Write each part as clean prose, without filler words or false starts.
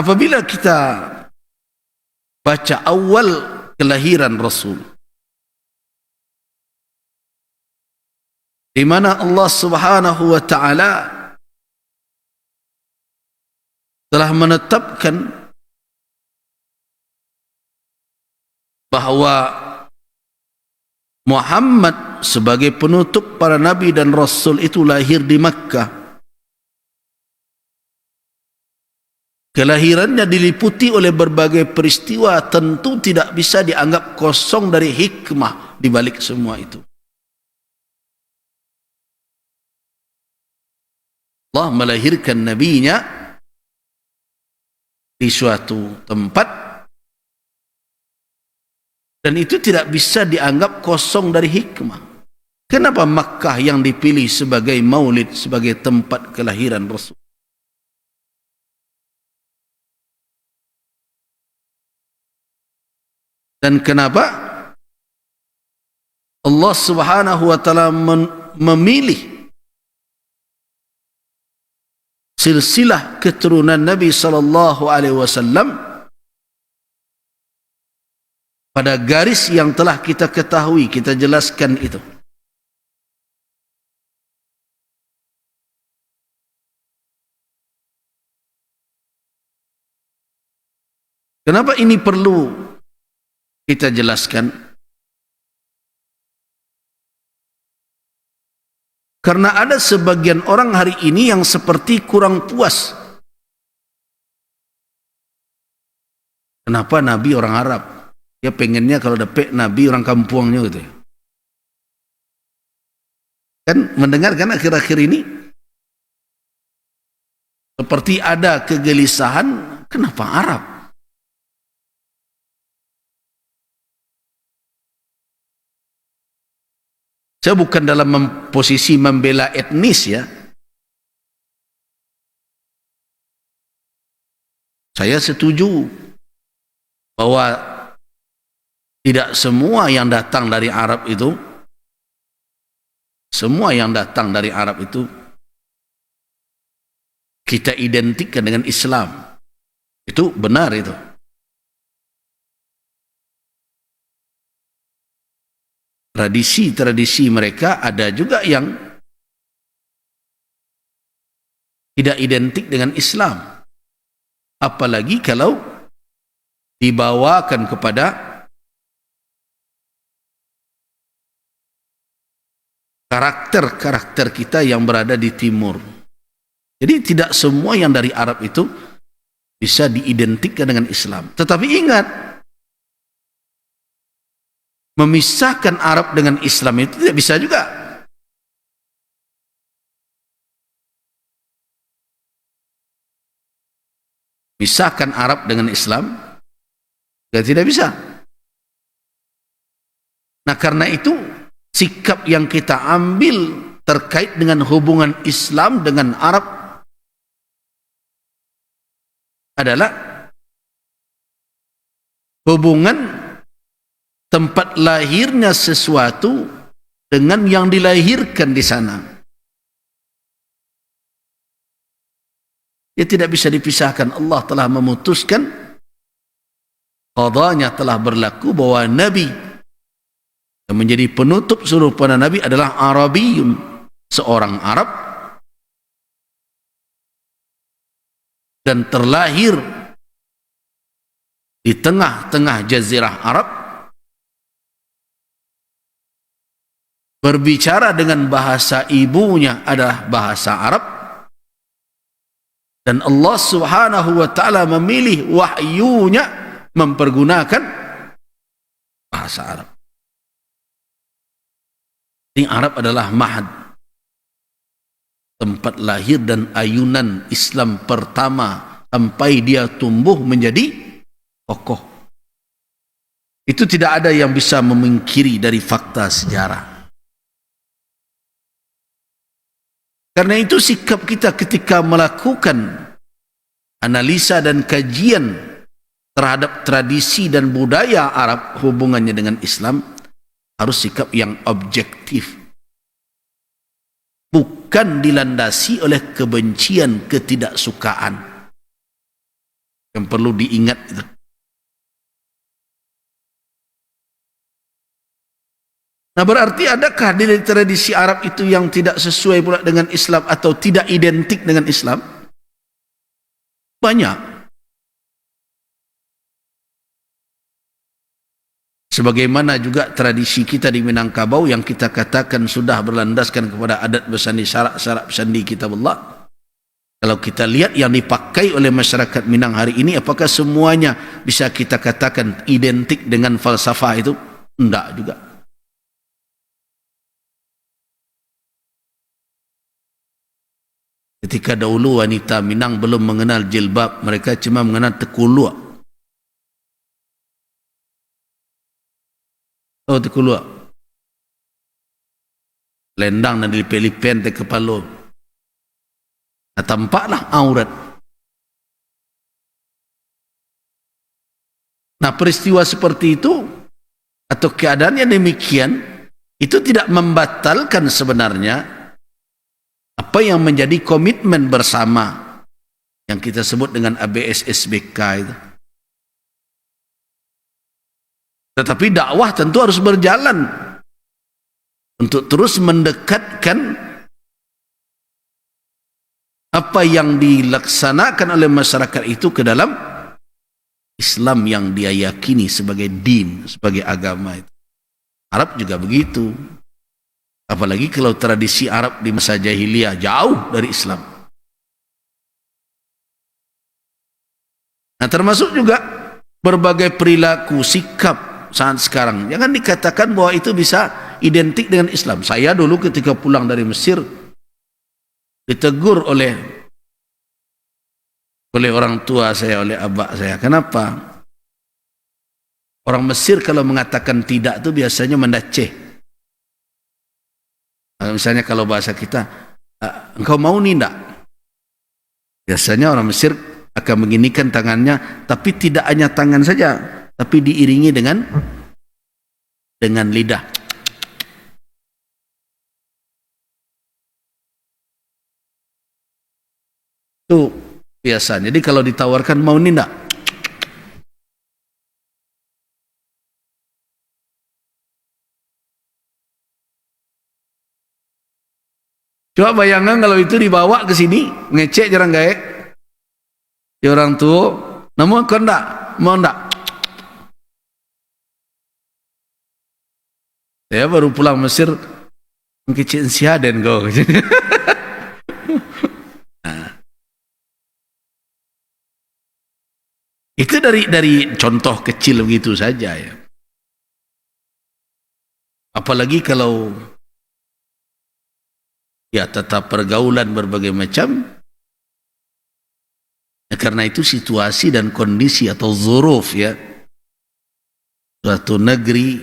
apabila kita baca awal kelahiran Rasul, di mana Allah Subhanahu wa taala telah menetapkan bahwa Muhammad sebagai penutup para nabi dan rasul itu lahir di Makkah. Kelahirannya diliputi oleh berbagai peristiwa, tentu tidak bisa dianggap kosong dari hikmah di balik semua itu. Allah melahirkan nabinya di suatu tempat, dan itu tidak bisa dianggap kosong dari hikmah. Kenapa Makkah yang dipilih sebagai maulid, sebagai tempat kelahiran Rasul? Dan kenapa Allah Subhanahu wa taala memilih silsilah keturunan Nabi sallallahu alaihi wasallam pada garis yang telah kita ketahui, kita jelaskan itu. Kenapa ini perlu kita jelaskan? Karena ada sebagian orang hari ini yang seperti kurang puas. Kenapa Nabi orang Arab? Dia pengennya kalau dapat Nabi orang kampungnya gitu. Kan mendengar kan akhir-akhir ini? Seperti ada kegelisahan, kenapa Arab? Saya bukan dalam posisi membela etnis ya. Saya setuju bahwa tidak semua yang datang dari Arab itu, kita identikkan dengan Islam. Itu benar itu. Tradisi-tradisi mereka ada juga yang tidak identik dengan Islam, apalagi kalau dibawakan kepada karakter-karakter kita yang berada di timur. Jadi tidak semua yang dari Arab itu bisa diidentikan dengan Islam. Tetapi ingat, memisahkan Arab dengan Islam itu tidak bisa juga. Misahkan Arab dengan Islam tidak bisa. Nah, karena itu sikap yang kita ambil terkait dengan hubungan Islam dengan Arab adalah hubungan tempat lahirnya sesuatu dengan yang dilahirkan di sana. Ia tidak bisa dipisahkan. Allah telah memutuskan, qadanya telah berlaku bahwa Nabi yang menjadi penutup seluruh para Nabi adalah Arabiyun, seorang Arab, dan terlahir di tengah-tengah jazirah Arab, berbicara dengan bahasa ibunya adalah bahasa Arab, dan Allah Subhanahu wa taala memilih wahyunya mempergunakan bahasa Arab. Ini Arab adalah mahad, tempat lahir dan ayunan Islam pertama sampai dia tumbuh menjadi kokoh. Itu tidak ada yang bisa memungkiri dari fakta sejarah. Karena itu sikap kita ketika melakukan analisa dan kajian terhadap tradisi dan budaya Arab hubungannya dengan Islam harus sikap yang objektif, bukan dilandasi oleh kebencian, ketidaksukaan. yang perlu diingat itu. Nah, berarti adakah di tradisi Arab itu yang tidak sesuai pula dengan Islam atau tidak identik dengan Islam? Banyak. Sebagaimana juga tradisi kita di Minangkabau yang kita katakan sudah berlandaskan kepada adat bersandi, syarak-syarak bersandi kitab Allah. Kalau kita lihat yang dipakai oleh masyarakat Minang hari ini, apakah semuanya bisa kita katakan identik dengan falsafah itu? Tidak juga. Ketika dahulu wanita Minang belum mengenal jilbab, mereka cuma mengenal tekuluak. Oh, tekuluak. Lendang dan dilipet-lipet ke kepala. Nah, tampaklah aurat. Nah, peristiwa seperti itu atau keadaan yang demikian itu tidak membatalkan sebenarnya apa yang menjadi komitmen bersama yang kita sebut dengan ABS-SBK itu. Tetapi dakwah tentu harus berjalan untuk terus mendekatkan apa yang dilaksanakan oleh masyarakat itu ke dalam Islam yang dia yakini sebagai din, sebagai agama itu. Arab juga begitu. Apalagi kalau tradisi Arab di masa jahiliyah jauh dari Islam. Nah, termasuk juga berbagai perilaku, sikap saat sekarang. Jangan dikatakan bahwa itu bisa identik dengan Islam. Saya dulu ketika pulang dari Mesir ditegur oleh orang tua saya, oleh abah saya. Kenapa? Orang Mesir kalau mengatakan tidak itu biasanya mendaceh. Misalnya kalau bahasa kita, engkau mau nih enggak? Biasanya orang Mesir akan menginikan tangannya, tapi tidak hanya tangan saja, tapi diiringi dengan lidah. Itu biasa. Jadi kalau ditawarkan mau nih enggak? Coba bayangkan kalau itu dibawa ke sini, ngecek jarang gaek. Ya orang tua, namun kau enggak? Mau enggak? Saya baru pulang Mesir, ngecek siaden kau. Itu dari contoh kecil begitu saja ya. Apalagi kalau ya tetap pergaulan berbagai macam. Karena itu situasi dan kondisi atau zuruf ya suatu negeri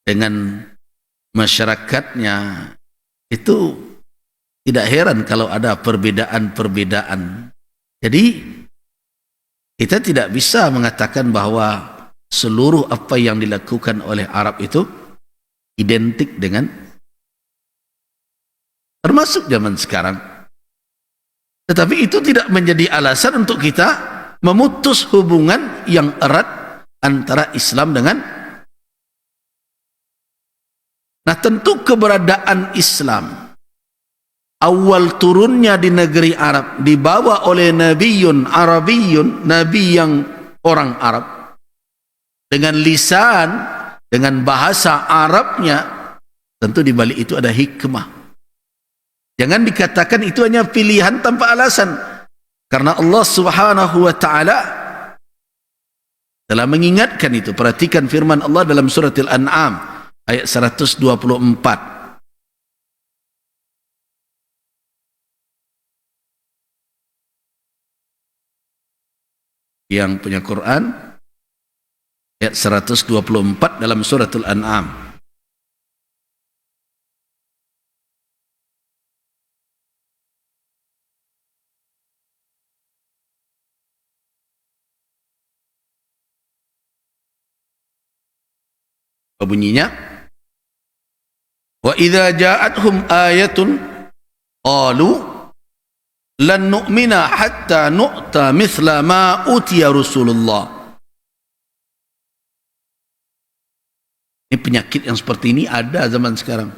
dengan masyarakatnya itu tidak heran kalau ada perbedaan-perbedaan. Jadi kita tidak bisa mengatakan bahwa seluruh apa yang dilakukan oleh Arab itu identik dengan, termasuk zaman sekarang. Tetapi itu tidak menjadi alasan untuk kita memutus hubungan yang erat antara Islam dengan. Nah, tentu keberadaan Islam awal turunnya di negeri Arab dibawa oleh Nabiyyun Arabiyyun, Nabi yang orang Arab dengan lisan, dengan bahasa Arabnya, tentu di balik itu ada hikmah. Jangan dikatakan itu hanya pilihan tanpa alasan, karena Allah Subhanahu wa taala telah mengingatkan itu. Perhatikan firman Allah dalam surat Al-An'am ayat 124. Yang punya Quran, ayat 124 dalam surat Al-An'am. Bunyinya, wa idza ja'atuhum ayatun qalu lan nu'mina hatta nu'ta mithla ma utiya Rasulullah. Ini penyakit yang seperti ini ada zaman sekarang.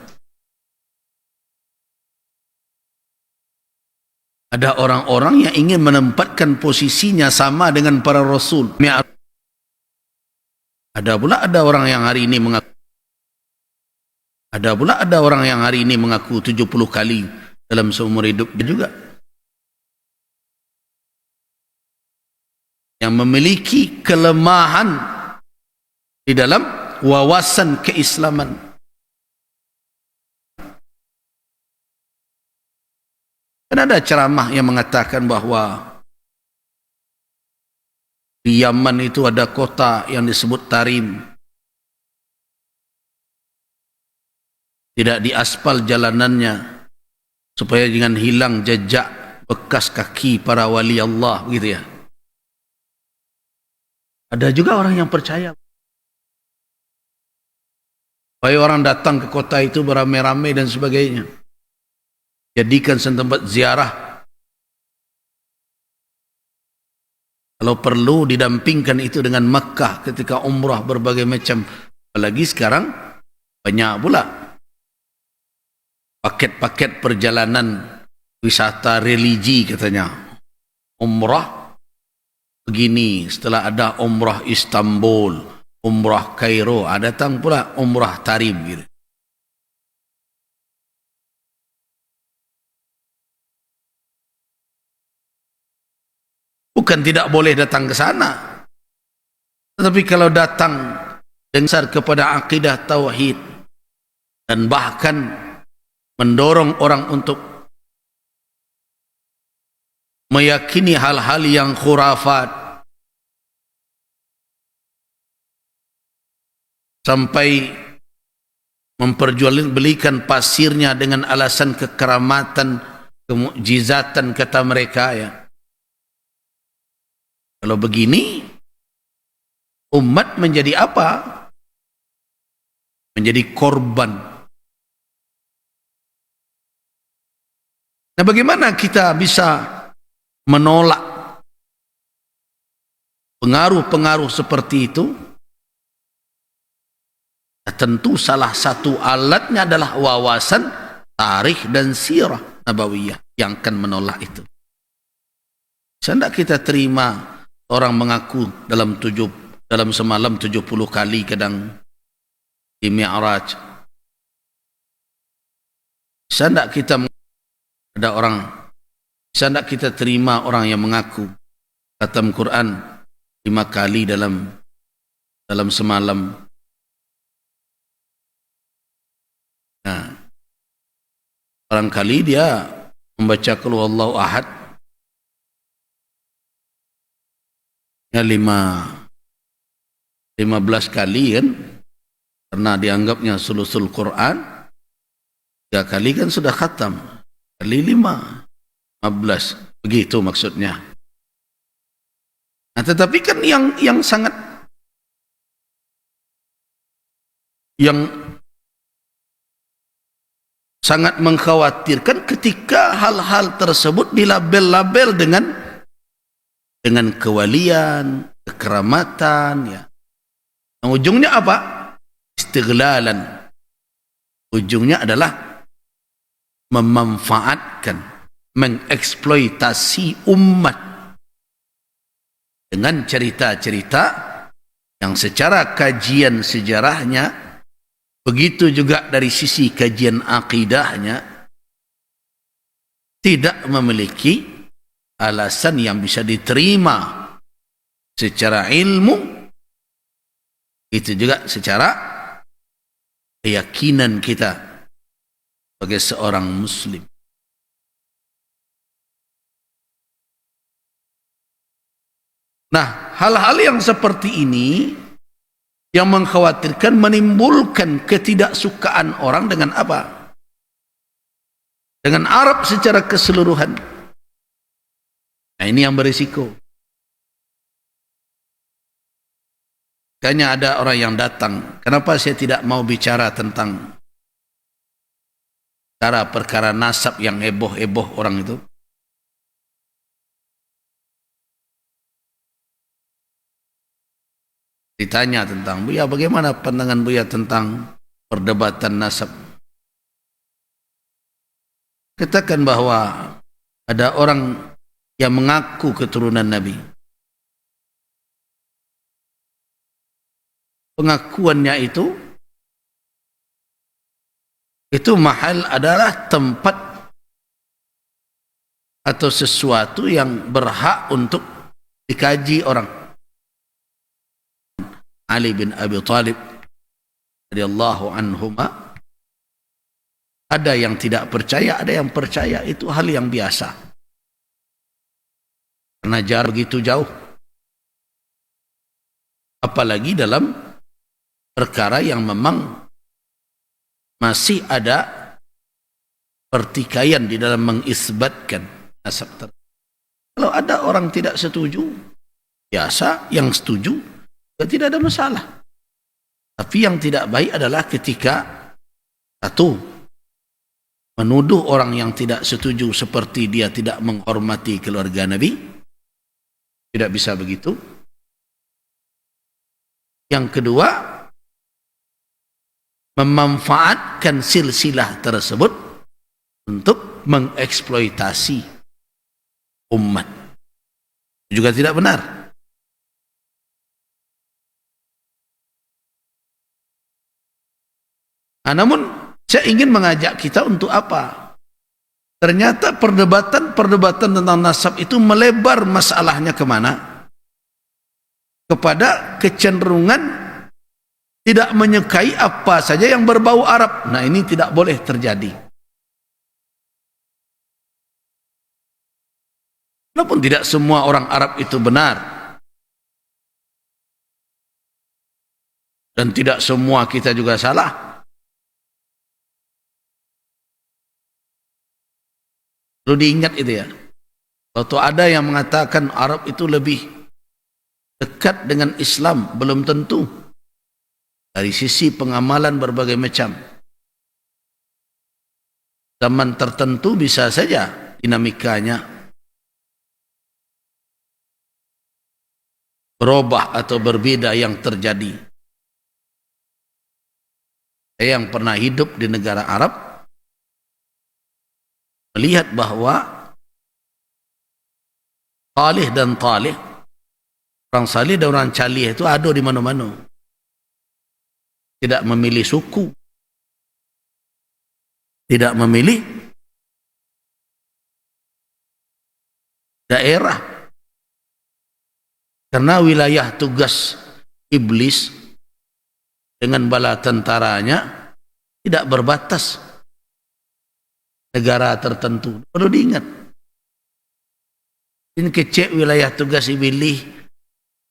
Ada orang-orang yang ingin menempatkan posisinya sama dengan para rasul. Ada pula orang yang hari ini mengaku 70 kali dalam seumur hidup dia juga. Yang memiliki kelemahan di dalam wawasan keislaman. Dan ada ceramah yang mengatakan bahwa di Yaman itu ada kota yang disebut Tarim. Tidak diaspal jalanannya supaya jangan hilang jejak bekas kaki para wali Allah, begitu ya. Ada juga orang yang percaya supaya orang datang ke kota itu beramai-ramai dan sebagainya. Jadikan setempat ziarah. Kalau perlu didampingkan itu dengan Makkah ketika umrah berbagai macam. Apalagi sekarang banyak pula paket-paket perjalanan wisata religi katanya. Umrah begini, setelah ada umrah Istanbul, umrah Kairo, datang pula umrah Tarim gitu. Bukan tidak boleh datang ke sana, tetapi kalau datang dengan kepada akidah tauhid dan bahkan mendorong orang untuk meyakini hal-hal yang khurafat sampai memperjualbelikan pasirnya dengan alasan kekeramatan, kemukjizatan kata mereka ya. Kalau begini, umat menjadi apa? Menjadi korban. Nah, bagaimana kita bisa menolak pengaruh-pengaruh seperti itu? Nah, tentu salah satu alatnya adalah wawasan tarikh dan sirah nabawiyah yang akan menolak itu. Bisa tidak kita terima orang mengaku dalam semalam 70 kali kadang di Mi'raj? Bisa tidak kita terima orang yang mengaku khatam Quran 5 kali dalam semalam? Nah, barangkali dia membaca Qul Huwallahu Ahad 15 kali kan, karena dianggapnya sulusul Quran. 3 kali kan sudah khatam, kali 15, begitu maksudnya. Nah, tetapi kan yang sangat mengkhawatirkan ketika hal-hal tersebut dilabel-label dengan kewalian, kekeramatan ya. Nah, ujungnya apa? Istighlalan. Ujungnya adalah memanfaatkan, mengeksploitasi umat dengan cerita-cerita yang secara kajian sejarahnya, begitu juga dari sisi kajian akidahnya, tidak memiliki alasan yang bisa diterima secara ilmu, itu juga secara keyakinan kita sebagai seorang muslim. Nah, hal-hal yang seperti ini yang mengkhawatirkan, menimbulkan ketidaksukaan orang dengan apa? Dengan Arab secara keseluruhan. Nah, ini yang berisiko. Makanya ada orang yang datang, kenapa saya tidak mau bicara tentang perkara nasab yang heboh-heboh orang itu? Ditanya tentang Buya, bagaimana pandangan Buya tentang perdebatan nasab? Katakan bahwa ada orang yang mengaku keturunan Nabi. Pengakuannya itu mahal adalah tempat atau sesuatu yang berhak untuk dikaji orang. Ali bin Abi Thalib radhiyallahu anhuma, ada yang tidak percaya, ada yang percaya, itu hal yang biasa. Karena jarak begitu jauh. Apalagi dalam perkara yang memang masih ada pertikaian di dalam mengisbatkan nasab tertentu. Kalau ada orang tidak setuju, biasa, yang setuju tidak ada masalah. Tapi yang tidak baik adalah ketika satu, menuduh orang yang tidak setuju seperti dia tidak menghormati keluarga Nabi. Tidak bisa begitu. Yang kedua, memanfaatkan silsilah tersebut untuk mengeksploitasi umat. Juga tidak benar. Namun saya ingin mengajak kita untuk apa? Ternyata perdebatan tentang nasab itu melebar masalahnya kemana? Kepada kecenderungan tidak menyukai apa saja yang berbau Arab. Nah, ini tidak boleh terjadi. Walaupun tidak semua orang Arab itu benar, dan tidak semua kita juga salah. Perlu diingat itu ya. Kalau ada yang mengatakan Arab itu lebih dekat dengan Islam, belum tentu. Dari sisi pengamalan berbagai macam. Zaman tertentu bisa saja dinamikanya berubah atau berbeda yang terjadi. Saya yang pernah hidup di negara Arab melihat bahwa Salih dan Talih, orang Salih dan orang Calih itu ada di mana-mana. Tidak memilih suku, tidak memilih daerah. Karena wilayah tugas iblis dengan bala tentaranya tidak berbatas negara tertentu. Perlu diingat. Ini kecil wilayah tugas iblis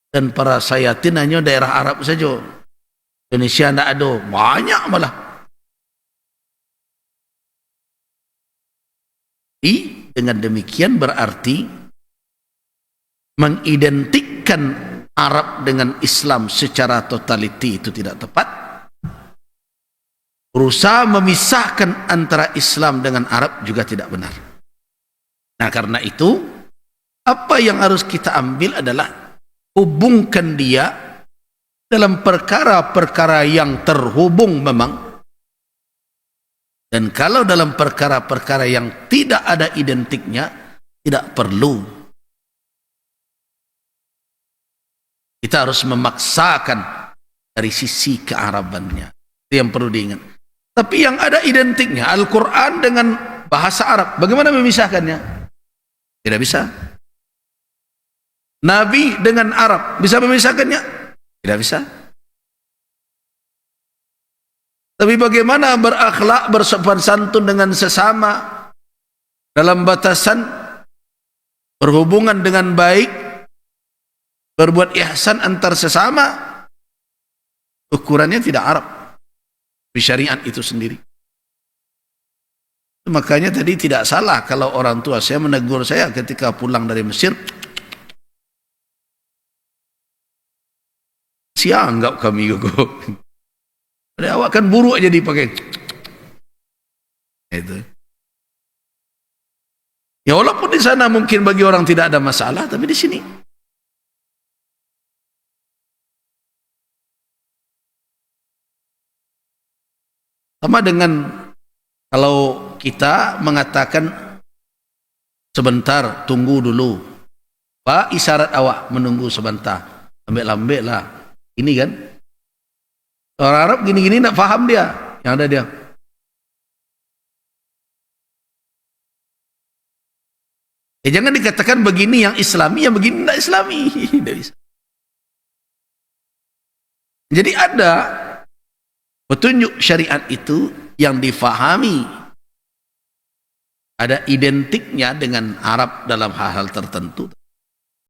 dan para sayatin hanya daerah Arab saja. Indonesia tidak ada, banyak malah. Dengan demikian berarti mengidentikan Arab dengan Islam secara totaliti itu tidak tepat. Berusaha memisahkan antara Islam dengan Arab juga tidak benar. Nah, karena itu apa yang harus kita ambil adalah hubungkan dia dalam perkara-perkara yang terhubung memang. Dan kalau dalam perkara-perkara yang tidak ada identiknya, tidak perlu. Kita harus memaksakan dari sisi kearabannya. Itu yang perlu diingat. Tapi yang ada identiknya, Al-Quran dengan bahasa Arab, bagaimana memisahkannya? Tidak bisa. Nabi dengan Arab, bisa memisahkannya? Tidak bisa. Tapi bagaimana berakhlak, bersopan santun dengan sesama dalam batasan berhubungan dengan baik, berbuat ihsan antar sesama, ukurannya tidak Arab. Syariat itu sendiri. Makanya tadi tidak salah kalau orang tua saya menegur saya ketika pulang dari Mesir. Sianggap kami juga. Ada awak kan buruk aja dipakai. Itu. Ya walaupun di sana mungkin bagi orang tidak ada masalah, tapi di sini Sama dengan kalau kita mengatakan sebentar, tunggu dulu. Pak, isyarat awak menunggu sebentar. Ambil-ambil lah. Ini kan. Orang Arab gini-gini nak faham dia. Yang ada dia. Jangan dikatakan begini yang Islami, yang begini tidak Islami. Tidak bisa. Jadi ada petunjuk syariat itu yang difahami, ada identiknya dengan Arab dalam hal-hal tertentu.